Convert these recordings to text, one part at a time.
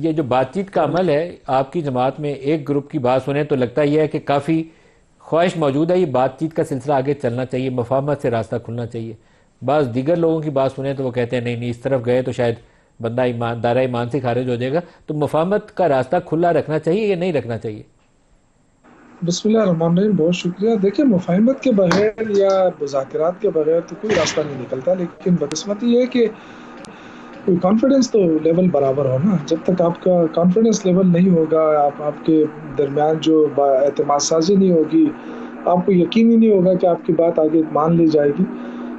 یہ جو بات چیت کا عمل ہے آپ کی جماعت میں، ایک گروپ کی بات سنیں تو لگتا یہ ہے کہ کافی خواہش موجود ہے یہ بات چیت کا سلسلہ آگے چلنا چاہیے، مفاہمت سے راستہ کھلنا چاہیے۔ بعض دیگر لوگوں کی بات سنیں تو وہ کہتے ہیں نہیں نہیں، اس طرف گئے تو شاید بندہ دائرہ ایمان سے خارج ہو جائے گا، تو مفاہمت کا راستہ کھلا رکھنا چاہیے یا نہیں رکھنا چاہیے؟ بسم اللہ الرحمن الرحیم، بہت شکریہ۔ دیکھیں، مفاہمت کے بغیر یا مذاکرات کے بغیر تو کوئی راستہ نہیں نکلتا، لیکن بدقسمتی یہ ہے کہ کوئی کانفیڈنس تو لیول برابر ہو نا۔ جب تک آپ کا کانفیڈنس لیول نہیں ہوگا، آپ کے درمیان جو اعتماد سازی نہیں ہوگی، آپ کو یقین ہی نہیں ہوگا کہ آپ کی بات آگے مان لی جائے گی،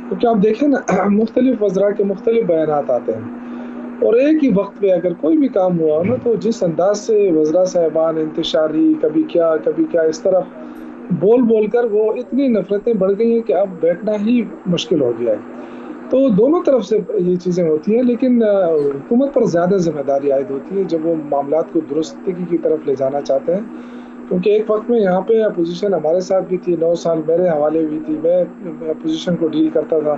کیونکہ آپ دیکھیں نا مختلف وزراء کے مختلف بیانات آتے ہیں، اور ایک ہی وقت پہ اگر کوئی بھی کام ہوا ہو نا تو جس انداز سے وزراء صاحبان انتشاری کبھی کیا اس طرح بول بول کر وہ اتنی نفرتیں بڑھ گئی ہیں کہ اب بیٹھنا ہی مشکل ہو گیا ہے۔ تو دونوں طرف سے یہ چیزیں ہوتی ہیں، لیکن حکومت پر زیادہ ذمہ داری عائد ہوتی ہے جب وہ معاملات کو درستگی کی طرف لے جانا چاہتے ہیں، کیونکہ ایک وقت میں یہاں پہ اپوزیشن ہمارے ساتھ بھی تھی، 9 سال میرے حوالے بھی تھی، میں اپوزیشن کو ڈیل کرتا تھا،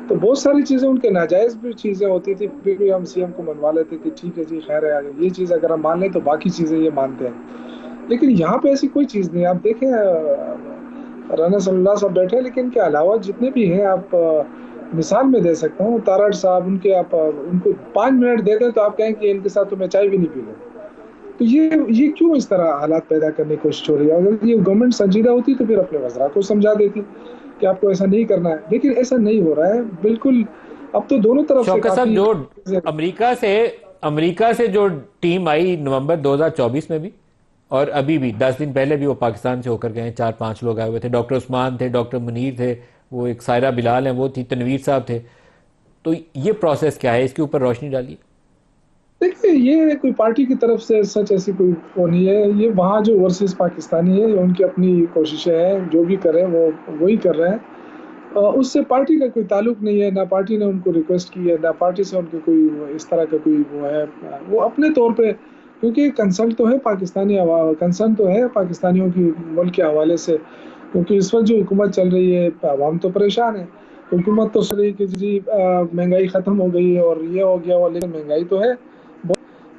تو بہت ساری چیزیں ان کے ناجائز بھی چیزیں ہوتی تھی، پھر بھی ہم سی ایم کو منوا لیتے کہ ٹھیک ہے جی، خیر ہے، یہ چیز اگر ہم مان لیں تو باقی چیزیں یہ مانتے ہیں۔ لیکن یہاں پہ ایسی کوئی چیز نہیں۔ آپ دیکھیں رانا صلی اللہ صاحب بیٹھے، لیکن کے علاوہ جتنے بھی ہیں، آپ مثال میں دے سکتا ہوں، تارڑ صاحب، آپ ان کو 5 منٹ دے دیں تو آپ کہیں کہ ان کے ساتھ تو میں چائے بھی نہیں پی لوں۔ تو یہ کیوں اس طرح حالات پیدا کرنے کی کوشش ہو رہی ہے؟ اگر یہ گورنمنٹ سنجیدہ ہوتی تو پھر اپنے وزراء کو سمجھا دیتی کہ آپ کو ایسا نہیں کرنا ہے، لیکن ایسا نہیں ہو رہا ہے بالکل۔ اب تو دونوں طرف سے شوکت صاحب، کافی جو امریکہ سے جو ٹیم آئی نومبر 2024 میں بھی، اور ابھی بھی 10 دن پہلے بھی وہ پاکستان سے ہو کر گئے، 4-5 لوگ آئے ہوئے تھے، ڈاکٹر عثمان تھے، ڈاکٹر منیر تھے، وہ ایک سائرہ بلال ہیں وہ تھی، تنویر صاحب تھے، تو یہ پروسیس کیا ہے؟ اس کے اوپر روشنی ڈالیے۔ دیکھیے، یہ کوئی پارٹی کی طرف سے سچ ایسی کوئی وہ نہیں ہے، یہ وہاں جو ورسز پاکستانی ہے، ان کی اپنی کوششیں ہیں، جو بھی کر رہے ہیں وہ وہی کر رہے ہیں، اس سے پارٹی کا کوئی تعلق نہیں ہے، نہ پارٹی نے ان کو ریکویسٹ کی ہے، نہ پارٹی سے ان کو کوئی اس طرح کا کوئی وہ ہے۔ وہ اپنے طور پہ، کیونکہ کنسرن تو ہے پاکستانیوں کی ملک کے حوالے سے، کیونکہ اس وقت جو حکومت چل رہی ہے عوام تو پریشان ہے۔ حکومت تو سر کہ جی مہنگائی ختم ہو گئی اور یہ ہو گیا وہ، لیکن مہنگائی تو ہے،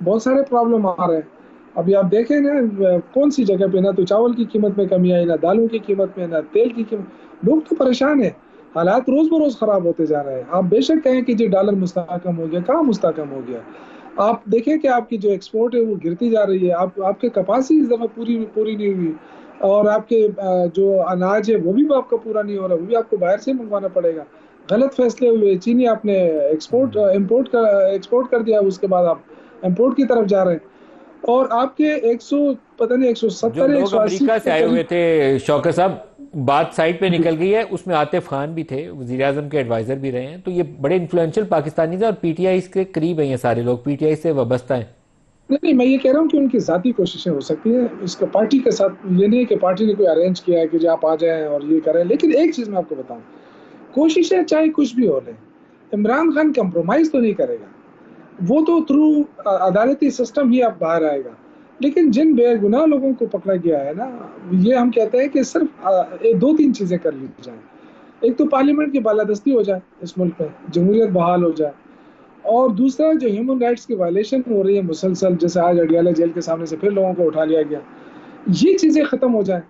بہت سارے پرابلم آ رہے ہیں۔ ابھی آپ دیکھیں نا، کون سی جگہ پہ نہ تو چاول کی قیمت میں کمی آئی، نہ دالوں کی قیمت میں، نہ تیل کی قیمت، لوگ تو پریشان ہیں، حالات روز بروز خراب ہوتے جا رہے ہیں۔ آپ بے شک کہیں کہ جی ڈالر مستحکم ہو گیا، کہاں مستحکم ہو گیا؟ آپ دیکھیں کہ آپ کی جو ایکسپورٹ ہے وہ گرتی جا رہی ہے، آپ کے کپاس ہی اس دفعہ پوری نہیں ہوئی، اور آپ کے جو اناج ہے وہ بھی آپ کا پورا نہیں ہو رہا، وہ بھی آپ کو باہر سے منگوانا پڑے گا۔ غلط فیصلے ہوئے، چینی آپ نے ایکسپورٹ کر دیا، اس کے بعد آپ امپورٹ کی طرف جا رہے ہیں، اور آپ کے 100 پتہ نہیں جو 170 لوگ 180 امریکہ سے کے آئے ہوئے قریب۔ تھے شوکت صاحب، بات سائٹ پہ جی نکل گئی ہے، اس میں عاطف خان بھی تھے، وزیر اعظم کے ایڈوائزر بھی رہے ہیں، تو یہ بڑے انفلوئنشل پاکستانی تھے، اور پی ٹی آئی کے قریب ہیں، یہ سارے لوگ پی ٹی آئی سے وابستہ ہیں۔ نہیں، میں یہ کہہ رہا ہوں کہ ان کی ذاتی کوششیں ہو سکتی ہیں، اس کا پارٹی کے ساتھ یہ نہیں کہ پارٹی نے کوئی ارینج کیا ہے کہ جی آپ آ جائیں اور یہ کریں۔ لیکن ایک چیز میں آپ کو بتاؤں، کوششیں چاہے کچھ بھی ہو لیں، عمران خان کمپرومائز تو نہیں کرے گا، وہ تو تھرو عدالتی سسٹم ہی اب باہر آئے گا۔ لیکن جن بے گناہ لوگوں کو پکڑا گیا ہے نا، یہ ہم کہتے ہیں کہ صرف 2-3 چیزیں کر لی جائیں۔ ایک تو پارلیمنٹ کی بالادستی ہو جائے اس ملک میں، جمہوریت بحال ہو جائے، اور دوسرا جو ہیومن رائٹس کی وائلیشن ہو رہی ہے مسلسل، جیسے آج اڈیالہ جیل کے سامنے سے پھر لوگوں کو اٹھا لیا گیا، یہ چیزیں ختم ہو جائیں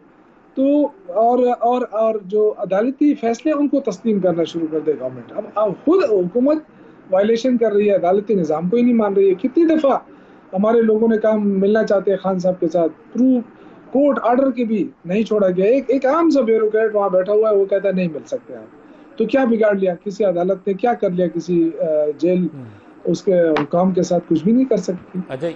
تو، اور جو عدالتی فیصلے ان کو تسلیم کرنا شروع کر دے گورنمنٹ۔ اب خود حکومت وائلیشن کر رہی ہے، عدالتی نظام کو ہی نہیں مان رہی ہے۔ کتنی دفعہ ہمارے لوگوں نے کام ملنا چاہتے ہیں خان صاحب کے ساتھ، تھرو کورٹ آرڈر کے بھی نہیں چھوڑا گیا۔ ایک عام سا بیوروکریٹ وہاں بیٹھا ہوا ہے، وہ کہتا ہے نہیں مل سکتے آپ، تو کیا بگاڑ لیا؟ کسی عدالت نے کیا کر لیا؟ کسی جیل اس کے حکام کے ساتھ کچھ بھی نہیں کر سکتی۔ اچھا،